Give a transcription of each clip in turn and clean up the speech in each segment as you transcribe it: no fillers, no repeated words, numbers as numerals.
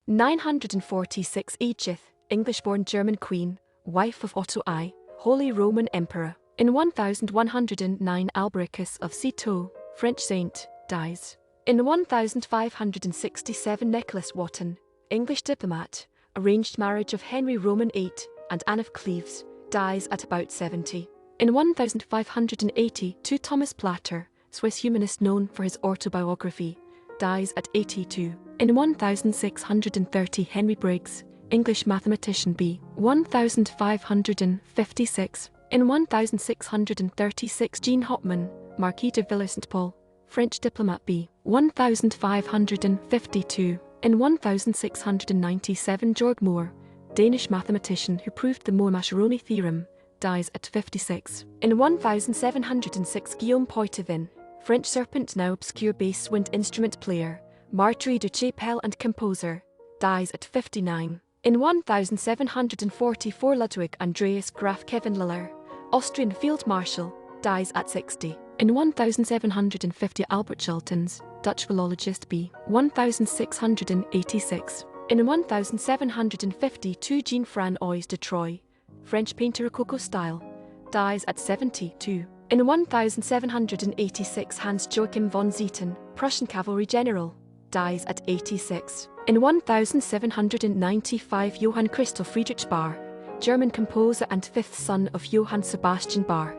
946 Eadgyth, English-born German queen, wife of Otto I, Holy Roman Emperor. In 1109 Albericus of Côteaux, French saint, dies. In 1567 Nicholas Wotton, English diplomat, arranged marriage of Henry Roman VIII and Anne of Cleves, dies at about 70. In 1582 Thomas Platter, Swiss humanist known for his autobiography, dies at 82. In 1630 Henry Briggs, English mathematician b. 1556. In 1636 Jean Hotman, Marquis de Villers-St-Paul, French diplomat b. 1552. In 1697 Georg Mohr, Danish mathematician who proved the Mohr-Mascheroni theorem, dies at 56. In 1706 Guillaume Poitevin, French serpent now obscure bass wind instrument player, martyr de chapelle and composer, dies at 59. In 1744 Ludwig Andreas Graf Khevenhüller, Austrian field marshal, dies at 60. In 1750 Albert Schultens, Dutch philologist b. 1686. In 1752 Jean-François de Troy, French painter Rococo style, dies at 72. In 1786 Hans Joachim von Zieten, Prussian cavalry general, dies at 86. In 1795 Johann Christoph Friedrich Bach, German composer and fifth son of Johann Sebastian Bach,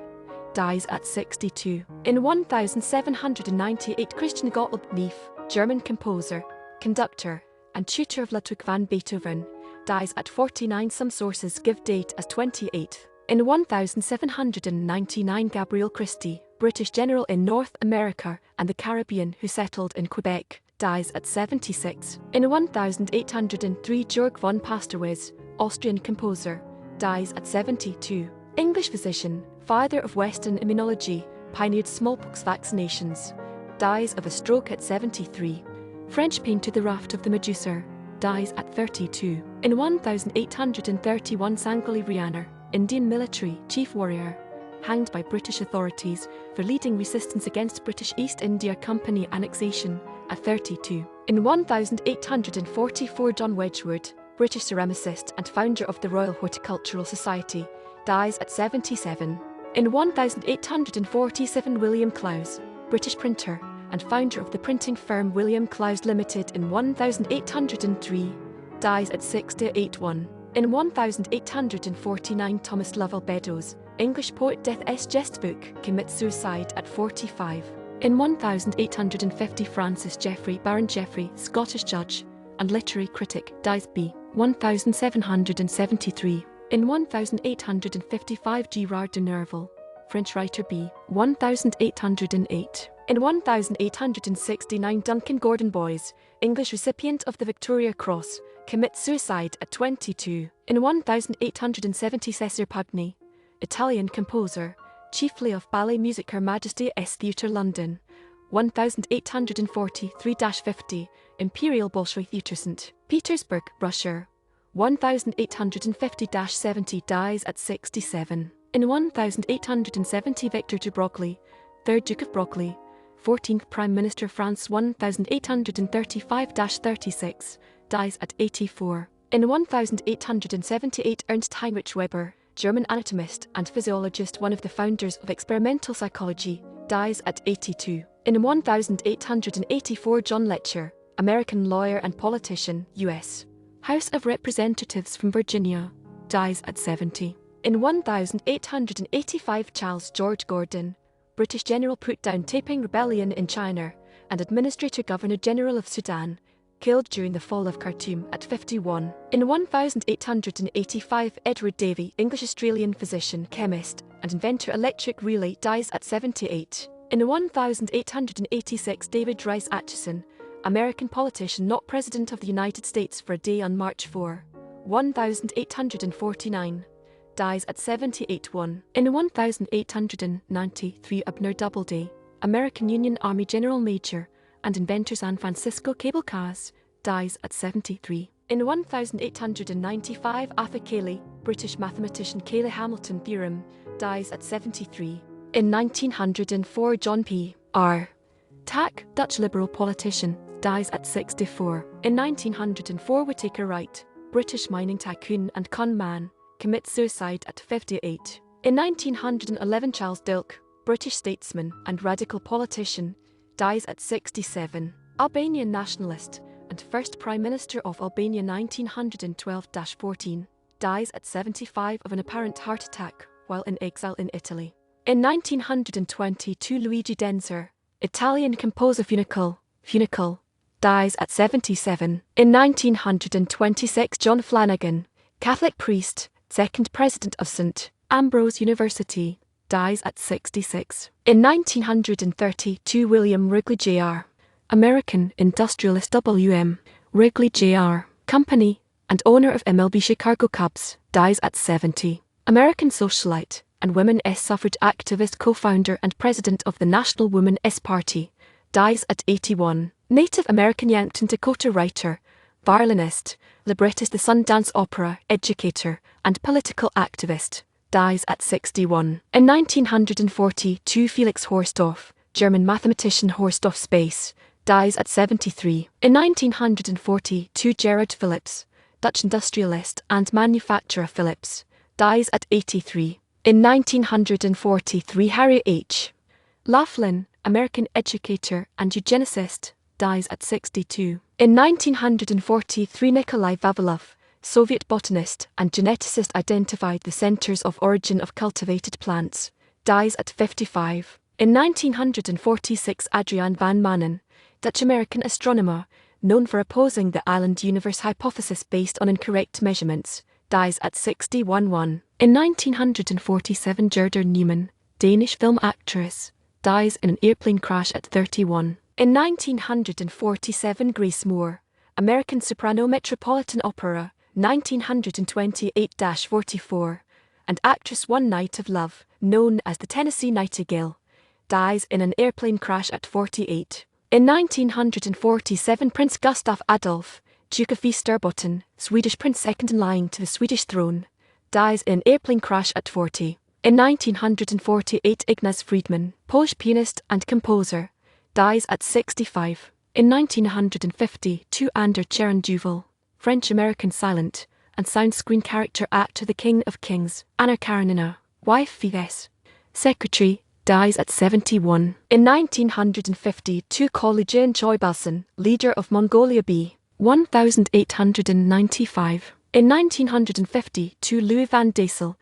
dies at 62. In 1798 Christian Gottlob Neefe, German composer, conductor, and tutor of Ludwig van Beethoven, dies at 49. Some sources give date as 28th. In 1799 Gabriel Christie, British general in North America and the Caribbean who settled in Quebec, dies at 76. In 1803 Georg von Pasterwiz, Austrian composer, dies at 72. English physician, father of Western immunology, pioneered smallpox vaccinations, dies of a stroke at 73. French painter The Raft of the Medusa, dies at 32. In 1831 Sangolli Rayanna, Indian military chief warrior, hanged by British authorities for leading resistance against British East India Company annexation, at 32. In 1844 John Wedgwood, British ceramicist and founder of the Royal Horticultural Society, dies at 77. In 1847 William Clowes, British printer, and founder of the printing firm William Clowes Ltd in 1803, dies at 681. In 1849 Thomas Lovell Beddoes, English poet Death's Jestbook, commits suicide at 45. In 1850 Francis Jeffrey, Baron Jeffrey, Scottish judge and literary critic, dies b. 1773. In 1855 Girard de Nerval, French writer b. 1808. In 1869 Duncan Gordon Boys, English recipient of the Victoria Cross, commits suicide at 22. In 1870 Cesare Pagni, Italian composer, chiefly of ballet music Her Majesty's Theatre London, 1843-50, Imperial Bolshoi Theatre St. Petersburg, Russia, 1850-70, dies at 67. In 1870 Victor de Broglie, 3rd Duke of Broglie, 14th Prime Minister France, 1835-36, dies at 84. In 1878 Ernst Heinrich Weber, German anatomist and physiologist, one of the founders of experimental psychology, dies at 82. In 1884 John Letcher, American lawyer and politician, U.S. House of Representatives from Virginia, dies at 70. In 1885 Charles George Gordon, British general put down Taiping Rebellion in China and Administrator Governor General of Sudan, killed during the fall of Khartoum at 51. In 1885 Edward Davy, English-Australian physician, chemist, and inventor electric relay, dies at 78. In 1886 David Rice Atchison, American politician, not President of the United States for a day on March 4, 1849, dies at 78. In 1893 Abner Doubleday, American Union Army General Major and inventor San Francisco Cable Cars, dies at 73. In 1895 Arthur Cayley, British mathematician, Cayley-Hamilton theorem, dies at 73. In 1904 John P. R. Tack, Dutch liberal politician, dies at 64. In 1904, Whitaker Wright, British mining tycoon and con man, commits suicide at 58. In 1911, Charles Dilke, British statesman and radical politician, dies at 67. Albanian nationalist and first Prime Minister of Albania 1912-14, dies at 75 of an apparent heart attack while in exile in Italy. In 1922, Luigi Denzer, Italian composer Funicle, dies at 77. In 1926, John Flanagan, Catholic priest, second president of St. Ambrose University, dies at 66. In 1932, William Wrigley Jr., American industrialist W.M. Wrigley Jr. Company and owner of MLB Chicago Cubs, dies at 70. American socialite and women's suffrage activist, co-founder and president of the National Woman's Party, dies at 81. Native American Yankton Dakota writer, violinist, librettist, the Sundance Opera, educator, and political activist, dies at 61. In 1942, Felix Horsdorf, German mathematician Horsdorf space, dies at 73. In 1942, Gerard Philips, Dutch industrialist and manufacturer Philips, dies at 83. In 1943, Harry H. Laughlin, American educator and eugenicist, dies at 62. In 1943, Nikolai Vavilov, Soviet botanist and geneticist, identified the centers of origin of cultivated plants, dies at 55. In 1946, Adriaan van Manen, Dutch-American astronomer, known for opposing the island universe hypothesis based on incorrect measurements, dies at 61. In 1947, Gerda Newman, Danish film actress, dies in an airplane crash at 31. In 1947, Grace Moore, American soprano, Metropolitan Opera, 1928-44, and actress, One Night of Love, known as the Tennessee Nightingale, dies in an airplane crash at 48. In 1947, Prince Gustav Adolf, Duke of Västerbotten, Swedish prince second in line to the Swedish throne, dies in an airplane crash at 40. In 1948, Ignaz Friedman, Polish pianist and composer, dies at 65. In 1952, Ander Duval, French-American silent and sound screen character actor, the King of Kings, Anna Karenina, wife V.S. secretary, dies at 71. In 1952, Kolijan Choibalsan, leader of Mongolia B. 1895. In 1952, Louis van Dessel,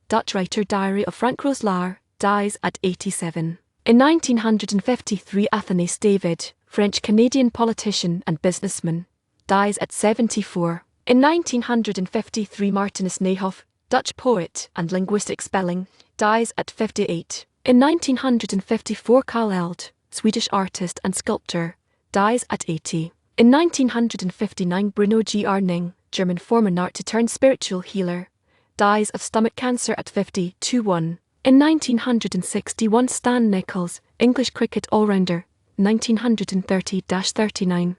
Dutch writer, Diary of Frank Roeslaar, dies at 87. In 1953, Athanase David, French-Canadian politician and businessman, dies at 74. In 1953, Martinus Nijhoff, Dutch poet and linguistic spelling, dies at 58. In 1954, Carl Eld, Swedish artist and sculptor, dies at 80. In 1959, Bruno G. Arning, German foreman art-to-turn-spiritual healer, dies of stomach cancer at 52. In 1961, Stan Nichols, English cricket all-rounder, 1930-39,